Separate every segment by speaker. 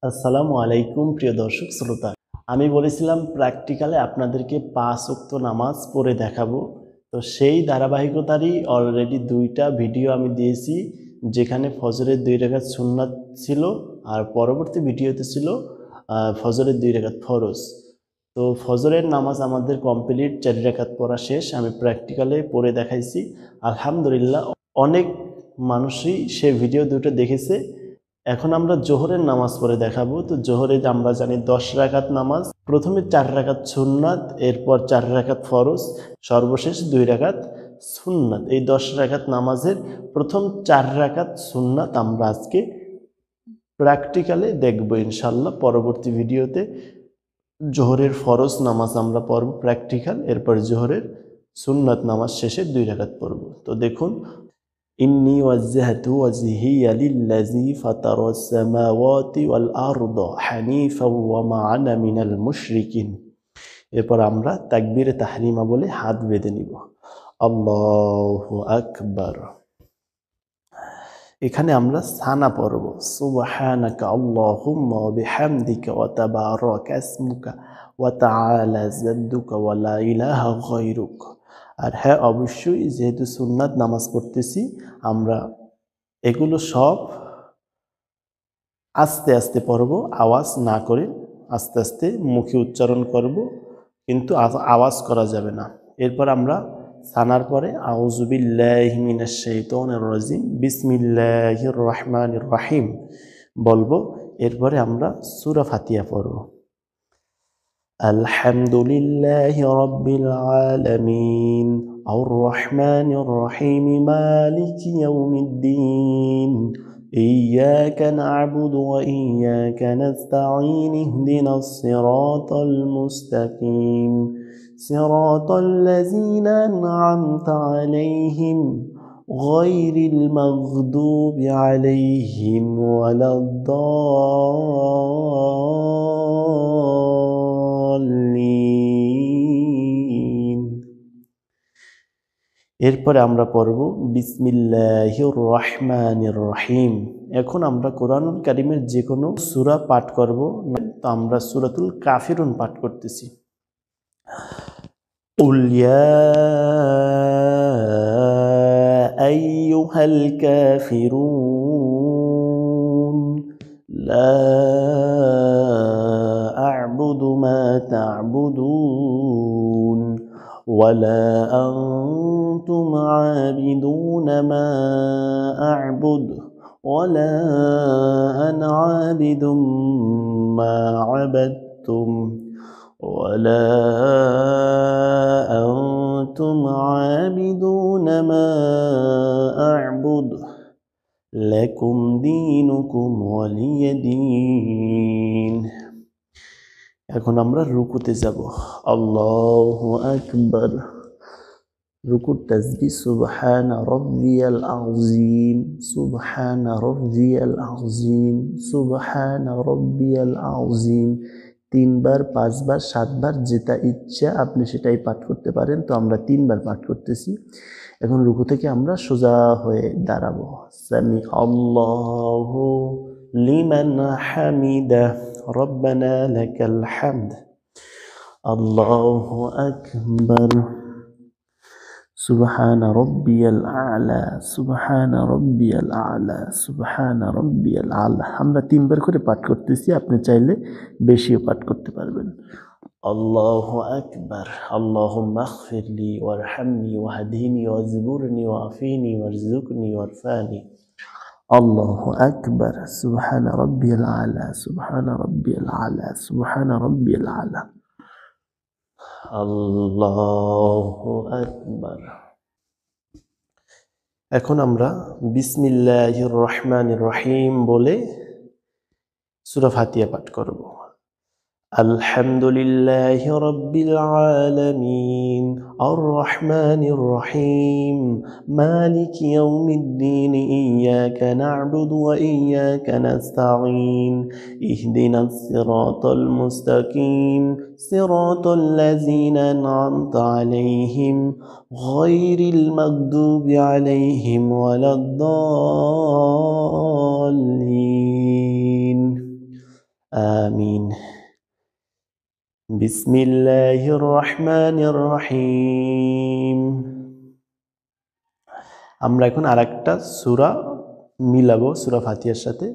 Speaker 1: আসসালামু আলাইকুম প্রিয় দর্শক শ্রোতা। আমি বলেছিলাম প্র্যাকটিক্যালে আপনাদেরকে ৫ ওয়াক্ত নামাজ পড়ে দেখাবো। তো সেই ধারাবাহিকতারই অলরেডি ২টা ভিডিও আমি দিয়েছি, যেখানে ফজরের ২ রাকাত সুন্নাত ছিল আর পরবর্তী ভিডিওতে ছিল ফজরের ২ রাকাত ফরজ। তো ফজরের নামাজ আমাদের কমপ্লিট, ৪ রাকাত পড়া শেষ। আমি প্র্যাকটিক্যালে পড়ে দেখাইছি। আলহামদুলিল্লাহ অনেক মানুষই সে ভিডিও দুটো দেখেছে। এখন আমরা জোহরের নামাজ পড়ে দেখাবো। তো জোহরে আমরা জানি ১০ রাকাত নামাজ, প্রথমে ৪ রাকাত সুন্নাত, এরপর ৪ রাকাত ফরজ, সর্বশেষ ২ রাকাত সুন্নাত। এই ১০ রাকাত নামাজের প্রথম ৪ রাকাত সুন্নাত আমরা আজকে প্র্যাকটিক্যালে দেখব ইনশাল্লাহ। পরবর্তী ভিডিওতে জোহরের ফরজ নামাজ আমরা পড়ব প্র্যাকটিক্যাল, এরপর জোহরের সুন্নাত নামাজ শেষে ২ রাকাত পড়ব। তো দেখুন, ইন্নী ওয়াজ্জাহতু ওয়াজহিয়া লিল্লাযী ফাতারাস সামাওয়াতি ওয়াল আরদা হানিফাও ওয়া মা আনা মিনাল মুশরিকিন। এরপর আমরা তাকবীরে তাহরিমা বলে হাত বেঁধে নিব। আল্লাহু আকবার। এখানে আমরা সানা পড়ব, সুবহানাকা আল্লাহুম্মা ওয়া বিহামদিকা ওয়া তাবারাকা ইসমুকা ওয়া তাআলা জাদ্দুকা ওয়া লা ইলাহা গায়রুক। আর হ্যাঁ, অবশ্যই যেহেতু সুন্নাত নামাজ পড়তেছি, আমরা এগুলো সব আস্তে আস্তে পড়ব, আওয়াজ না করে আস্তে আস্তে মুখে উচ্চারণ করব, কিন্তু আওয়াজ করা যাবে না। এরপর আমরা সানার পরে আউযু বিল্লাহি মিনাশ শাইতানির রাজিম বিসমিল্লাহির রহমানির রহিম বলবো। এরপরে আমরা সূরা ফাতিহা পড়ব। আলহামদুলিল্লাহি রাব্বিল আলামিন আর রহমানির রহিম মালিকি ইয়াউমিদ্দিন ইয়্যাকা না'বুদু ওয়া ইয়্যাকা নাস্তাঈন ইহদিনাস সিরাতাল মুস্তাকিম সিরাতাল লাযীনা আন'আমতা আলাইহিম গায়রিল মাগদুবি আলাইহিম ওয়ালাদ-দাল্লিন। এরপরে আমরা পড়ব বিসমিল্লাহির রহমানির রহিম। এখন আমরা কোরআনুল কারীমের যে কোনো সূরা পাঠ করব। তো আমরা সূরাতুল কাফিরুন পাঠ করতেছি। কুল ইয়া আইয়ুহাল কাফিরুন লা আ'বুদু মা তা'বুদুন ওয়ালা আনতুম আবিদুন মা আ'বুদু ওয়ালা আনা আবিদুম মা আবাদতুম ওয়ালা আনতুম আবিদুন মা আ'বুদু লাকুম দীনুকুম ওয়ালিয়া দীন। এখন আমরা রুকুতে যাব। আল্লাহু আকবার। রুকুর তাসবিহ সুবহানা রাব্বিয়াল আযীম সুবহানা রাব্বিয়াল আযীম সুবহানা রাব্বিয়াল আযীম। ৩ বার, ৫ বার, ৭ বার, যেটা ইচ্ছা আপনি সেটাই পাঠ করতে পারেন। তো আমরা ৩ বার পাঠ করতেছি। এখন রুকু থেকে আমরা সোজা হয়ে দাঁড়াবো। সামি আল্লাহু লিমান হামিদা রব্বানা লাকাল হামদ। আল্লাহু আকবার। সুবহানা রাব্বিয়াল আ'লা সুবহানা রাব্বিয়াল আ'লা সুবহানা রাব্বিয়াল আ'লা। আমরা ৩ বার করে পাঠ করতেছি, আপনি চাইলে বেশিও পাঠ করতে পারবেন। আল্লাহু আকবার। আল্লাহুম্মা ইগফিরলি ওয়ারহামনি ওয়াহদিনি ওয়াজবুরনি ওয়াআফিনি ওয়ারযুকনি ওয়ারফানি। আল্লাহু আকবার। সুবহানা রাব্বিয়াল আ'লা সুবহানা রাব্বিয়াল আ'লা সুবহানা রাব্বিয়াল আ'লা। আল্লাহু আকবার। এখন আমরা বিসমিল্লাহির রহমানির রহিম বলে সূরা ফাতিহা পাঠ করব। আলহামদুলিল্লাহি রাব্বিল আলামিন আর রহমানির রহিম মালিকি ইয়াউমিদ্দিন ইয়্যাকা না'বুদু ওয়া ইয়্যাকা নাস্তাঈন ইহদিনাস সিরাতাল মুস্তাকিম সিরাতাল লাযীনা আন'আমতা আলাইহিম গায়রিল মাগদুবি আলাইহিম ওয়ালাদ-দাল্লিন। আমিন। বিসমিল্লাহির রহমানির রহিম। আমরা এখন আরেকটা সূরা মিলাবো সূরা ফাতিহার সাথে।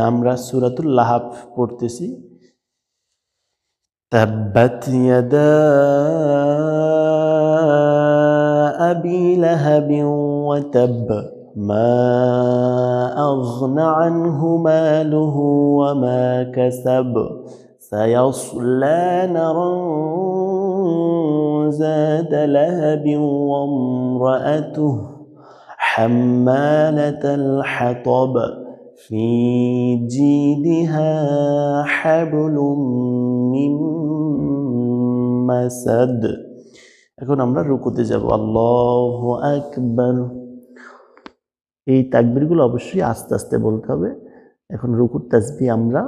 Speaker 1: আমরা সূরাতুল লাহাব পড়তেছি। তাব্বাত ইয়াদা আবি লাহাবিন ওয়া তাব মা আগনা আনহু মালুহু ওয়া মা কাসাব সায়াসলা নারান যাতা লাহাবিন ওয়া ইমরাআতুহু হাম্মালাতাল হাতাব في جيدها حبل من مسد। এখন আমরা রুকুতে যাব। আল্লাহু আকবার। এই তাকবীরগুলো অবশ্যই আস্তে আস্তে বলতে হবে। এখন রুকুর তাসবিহ আমরা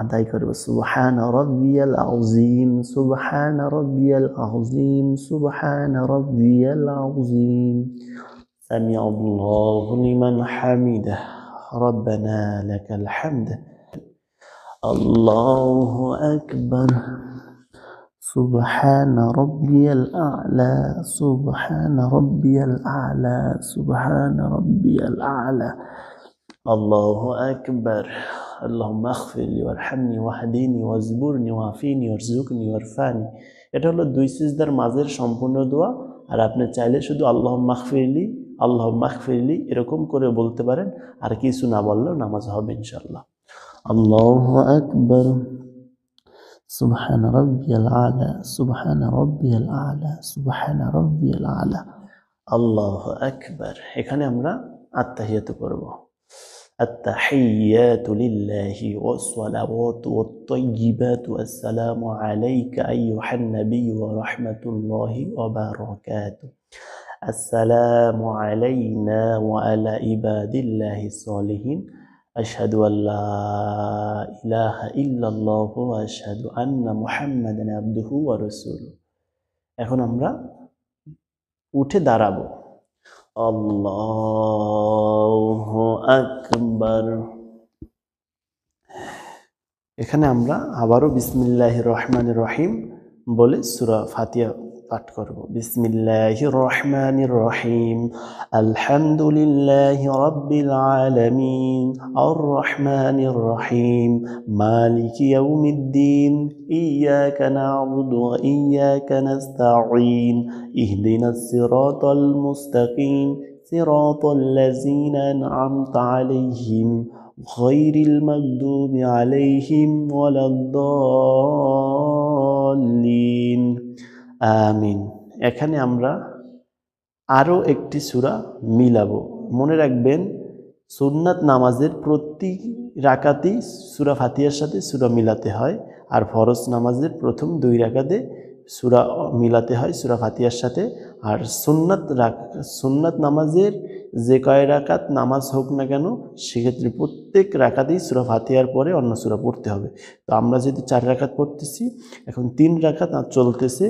Speaker 1: আদায় করব। সুবহান রাব্বিয়াল আযীম, সুবহান রাব্বিয়াল আযীম, সুবহান রাব্বিয়াল আযীম। সামিআল্লাহু লিমান হামিদাহ, ربنا لك الحمد। الله أكبر، سبحان ربي الأعلى، سبحان ربي الأعلى، سبحان ربي الأعلى، الله أكبر، اللهم اغفر لي وارحمني واهدني واجبرني وعافيني وارزقني وارفعني। এটা হলো দুই সিজদার মাঝের সম্পূর্ণ দোয়া। আর আপনি চাইলে শুধু আল্লাহুম্মা গফিরলি, আল্লাহুম্মা গফিরলি এরকম করে বলতে পারেন। আর কিছু না বললেও নামাজ হবে ইনশাআল্লাহ। আল্লাহু আকবার, সুবহান রাব্বিয়াল আলা, সুবহান রাব্বিয়াল আলা, সুবহান রাব্বিয়াল আলা, আল্লাহু আকবার। এখানে আমরা আত্তাহিয়াতু করব। التحيات لله والصلوات والطيبات والسلام عليك أيها النبي ورحمة الله وبركاته السلام علينا وعلى عباد الله الصالحين أشهد أن لا إله إلا الله وأشهد أن محمدا عبده ورسوله। এখন আমরা উঠে দাঁড়াবো। আল্লাহু আকবার। এখানে আমরা আবারও বিসমিল্লাহির রহমানির রহিম বলে সূরা ফাতিহা পাঠ করব। বিসমিল্লাহির রহমানির রহিম, আলহামদুলিল্লাহি রাব্বিল আলামিন, আর রহমানির রহিম, মালিকি ইয়াউমিদ্দিন, ইয়াকা না'বুদু ওয়া ইয়াকা নাস্তাঈন, ইহদিনাস সিরাতাল মুস্তাকিম, সিরাতাল লাযীনা আন'আমতা আলাইহিম গায়রিল মাগদুবি আলাইহিম ওয়ালাদ-দাল্লিন, আমিন। এখানে আমরা আরও একটি সূরা মিলাবো। মনে রাখবেন, সুন্নাত নামাজের প্রতি রাকাতেই সূরা ফাতিহার সাথে সূরা মিলাতে হয়। আর ফরজ নামাজের প্রথম 2 রাকাতে সূরা মিলাতে হয় সূরা ফাতিহার সাথে। আর সুন্নাত নামাজের যে কয় রাকাত নামাজ হোক না কেন, সেক্ষেত্রে প্রত্যেক রাকাতেই সূরা ফাতিহার পরে অন্য সূরা পড়তে হবে। তো আমরা যেহেতু 4 রাকাত পড়তেছি, এখন 3 রাকাত চলতেছে।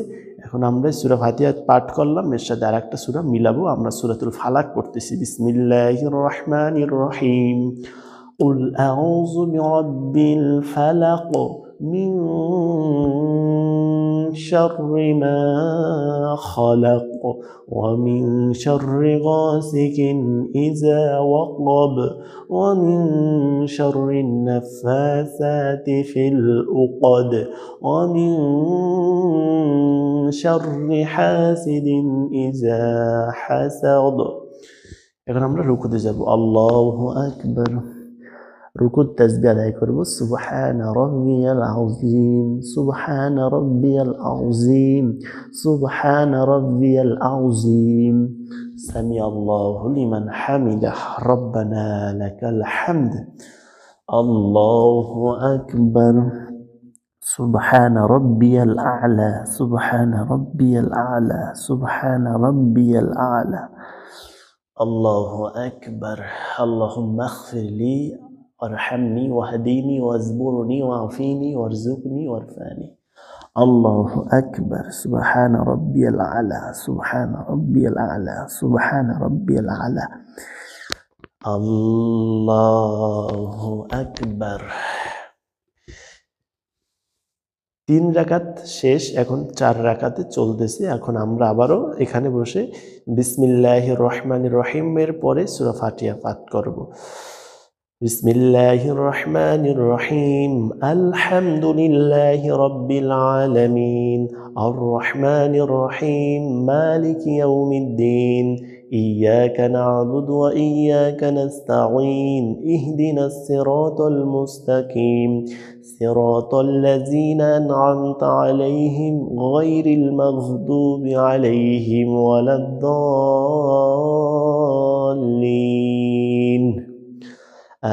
Speaker 1: এখন আমরা সূরা ফাতিহা পাঠ করলাম, এর সাথে আরেকটা সূরা মিলাবো। আমরা সূরাতুল ফালাক পড়তেছি। বিসমিল্লাহির রহমানির রহিম, কুল আউযু বিরাব্বিল ফালাক মিন শাররি মা খালাক ওয়া মিন শাররি গাসিকিন ইযা ওয়াকাব ওয়া মিন শাররিন নাফাসাতি ফিল উকদ ওয়া মিন শাররি হাসিদিন ইযা হাসাদ। এখন আমরা রুকুতে যাব। আল্লাহু আকবার। রুকুর তাসবিহ আদায় করব। সুবহানা রাব্বিয়াল আযীম, সুবহানা রাব্বিয়াল আযীম, সুবহানা রাব্বিয়াল আযীম। সামিআল্লাহু লিমান হামিদাহ, রব্বানা লাকাল হামদ। আল্লাহু আকবার। সুবহানা রাব্বিয়াল আ'লা, সুবহানা রাব্বিয়াল আ'লা, সুবহানা রাব্বিয়াল আ'লা। আল্লাহু আকবার। আল্লাহুম্মা ইগফিরলি ওয়ারহামনি ওয়াহদিনি ওয়াজবুরনি ওয়াফিনি ওয়ারযুকনি ওয়ারফানি। আল্লাহু আকবার। সুবহানা রাব্বিয়াল আ'লা, সুবহানা রাব্বিয়াল আ'লা, সুবহানা রাব্বিয়াল আ'লা। আল্লাহু আকবার। 3 রাকাত শেষ, এখন 4 রাকাতে চলতেছে। এখন আমরা আবারও এখানে বসে বিসমিল্লাহির রহমানির রহিমের পরে সূরা ফাতিহা পাঠ করব। বিসমিল্লাহির রহমানির রহিম, আলহামদুলিল্লাহি রাব্বিল আলামিন, আর রহমানির রহিম, মালিকি ইয়াউমিদ্দিন, إياك نعبد وإياك نستعين اهدنا الصراط المستقيم صراط الذين أنعمت عليهم غير المغضوب عليهم ولا الضالين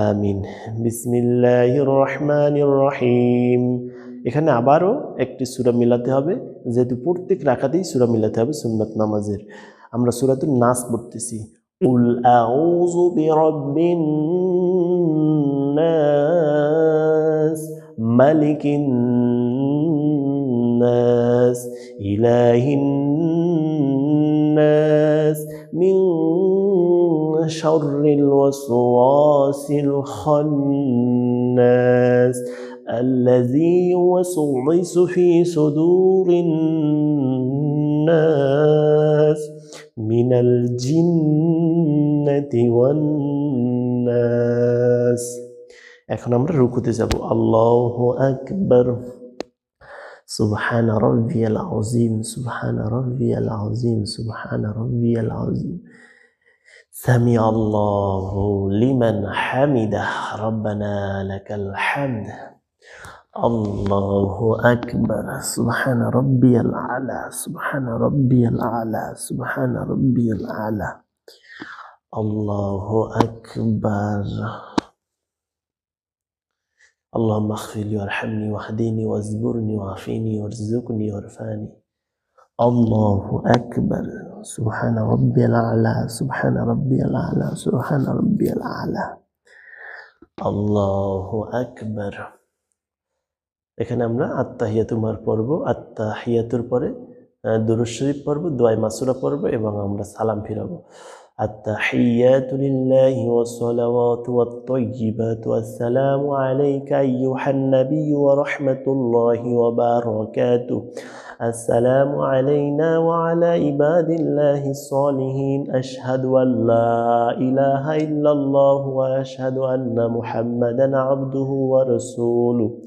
Speaker 1: আমিন। বিসমিল্লাহির রহমানির রহিম। এখানে আবারও একটি সূরা মিলাতে হবে, যেহেতু প্রত্যেক রাকাতেই সূরা মিলাতে হবে সুন্নাত নামাজের। আমরা সূরাতুন নাস পড়তেছি। কুল আউযু বিরাব্বিন নাস, মালিকিন নাস, ইলাহিন নাস, মিন শাররিল ওয়াসওয়াসিল খান্নাস, الذي يوسوس في صدور الناس من الجنة والناس। এখন আমরা রুকুতে যাব। আল্লাহু আকবার, সুবহানা রাব্বিয়াল আযীম, সুবহানা রাব্বিয়াল আযীম, সুবহানা রাব্বিয়াল আযীম, সামি আল্লাহু লিমান হামিদাহ, রব্বানা লাকাল হামদ, আল্লাহু আকবার, সুবহানা রাব্বিয়াল আলা, সুবহানা রাব্বিয়াল আলা, সুবহানা রাব্বিয়াল আলা, আল্লাহু আকবার। اللهم اغفر لي وارحمني واهدني واجبرني وعافني وارزقني وارفعني. الله أكبر، سبحان ربي الأعلى، سبحان ربي الأعلى، سبحان ربي الأعلى، الله أكبر। এখানে আমরা আত্তাহিয়াতু পড়ব, আত্তাহিয়াতুর পরে দুরূদ শরীফ পড়ব, দোয়া মাসুরা পড়ব এবং আমরা সালাম ফিরাবো। আত্তাহিয়াতু লিল্লাহি ওয়াস সালাওয়াতু ওয়াত তাইয়্যিবাতু আসসালামু আলাইকা আইয়ুহান নাবিয়্যু ওয়া রাহমাতুল্লাহি ওয়া বারাকাতুহু, আসসালামু আলাইনা ওয়া আলা ইবাদিল্লাহিস সালিহিন, আশহাদু আল্লা ইলাহা ইল্লাল্লাহু ওয়া আশহাদু আন্না মুহাম্মাদান আবদুহু ওয়া রাসূলুহু।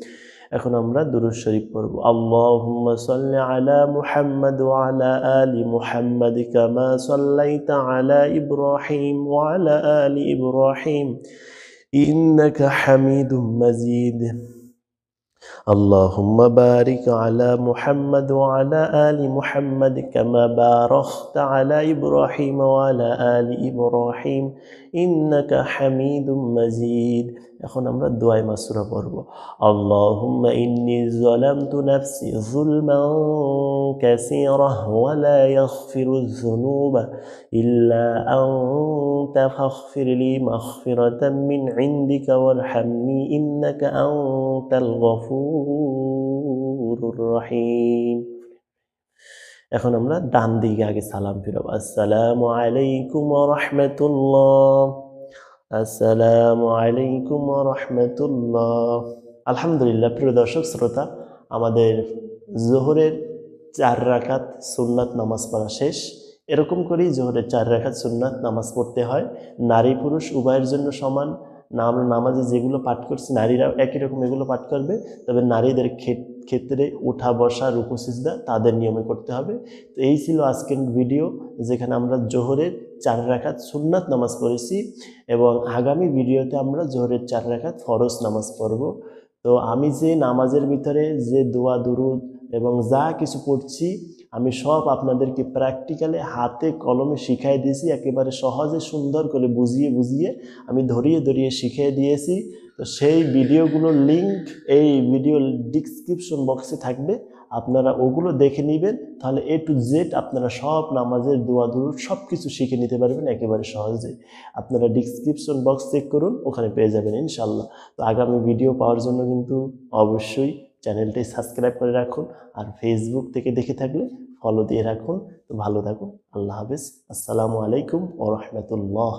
Speaker 1: এখন আমরা দুরূদ শরীফ পড়ব। আল্লাহুম্মা সাল্লি আলা মুহাম্মাদ ওয়া আলা আলি মুহাম্মাদ কামা সাল্লাইতা আলা ইব্রাহিম ওয়া আলা আলি ইব্রাহিম ইন্নাকা হামিদুম মাজিদ। اللهم بارك على محمد وعلى آل محمد كما باركت على إبراهيم وعلى آل إبراهيم إنك حميد مجيد। এখন আমরা দোয়া মাসুরা পড়ব। আল্লাহুম্মা ইন্নী যালামতু নাফসি যুলমান কাসীরা ওয়া লা ইয়াগফিরুয যুনুবা ইল্লা আনতা ফাগফির লি মাগফিরাতাম মিন ইনদিকা ওয়ারহামনি ইন্নাকা আনতাল গফুরুর রহিম। এখন আমরা ডান দিকে আগে সালাম ফিরাবো। আসসালামু আলাইকুম ওয়া রাহমাতুল্লাহ, আসসালামু আলাইকুম ওয়া রাহমাতুল্লাহ। আলহামদুলিল্লাহ। প্রিয় দর্শক শ্রোতা, আমাদের জোহরের 4 রাকাত সুন্নাত নামাজ পড়া শেষ। এরকম করেই জোহরের 4 রাকাত সুন্নাত নামাজ পড়তে হয়। নারী পুরুষ উভয়ের জন্য সমান। আমরা নামাজে যেগুলো পাঠ করছি নারীরাও একই রকম এগুলো পাঠ করবে, তবে নারীদের ক্ষেত্রে উঠা বসা রুকু সিজদা তাদের নিয়মে করতে হবে। তো এই ছিল আজকের ভিডিও, যেখানে আমরা জোহরের 4 রাকাত সুন্নাত নামাজ পড়েছি এবং আগামী ভিডিওতে আমরা জোহরের 4 রাকাত ফরজ নামাজ পড়ব। তো আমি যে নামাজের ভিতরে যে দোয়া দুরুদ এবং যা কিছু পড়ছি আমি সব আপনাদেরকে প্র্যাকটিক্যালি হাতে কলমে শিখিয়ে দিয়েছি, একেবারে সহজে সুন্দর করে বুঝিয়ে বুঝিয়ে আমি ধরিয়ে ধরিয়ে শিখিয়ে দিয়েছি। তো সেই ভিডিওগুলোর লিঙ্ক এই ভিডিও ডিসক্রিপশন বক্সে থাকবে, আপনারা ওগুলো দেখে নেবেন। তাহলে A to Z আপনারা সব নামাজের দোয়া দুরুদ সব কিছু শিখে নিতে পারবেন একেবারে সহজে। আপনারা ডিসক্রিপশন বক্স চেক করুন, ওখানে পেয়ে যাবেন ইনশাল্লাহ। তো আগামী ভিডিও পাওয়ার জন্য কিন্তু অবশ্যই চ্যানেলটি সাবস্ক্রাইব করে রাখুন, আর ফেসবুক থেকে দেখে থাকলে ফলো দিয়ে রাখুন। তো ভালো থাকুন, আল্লাহ হাফেজ, আসসালামু আলাইকুম ওয়া রাহমাতুল্লাহ।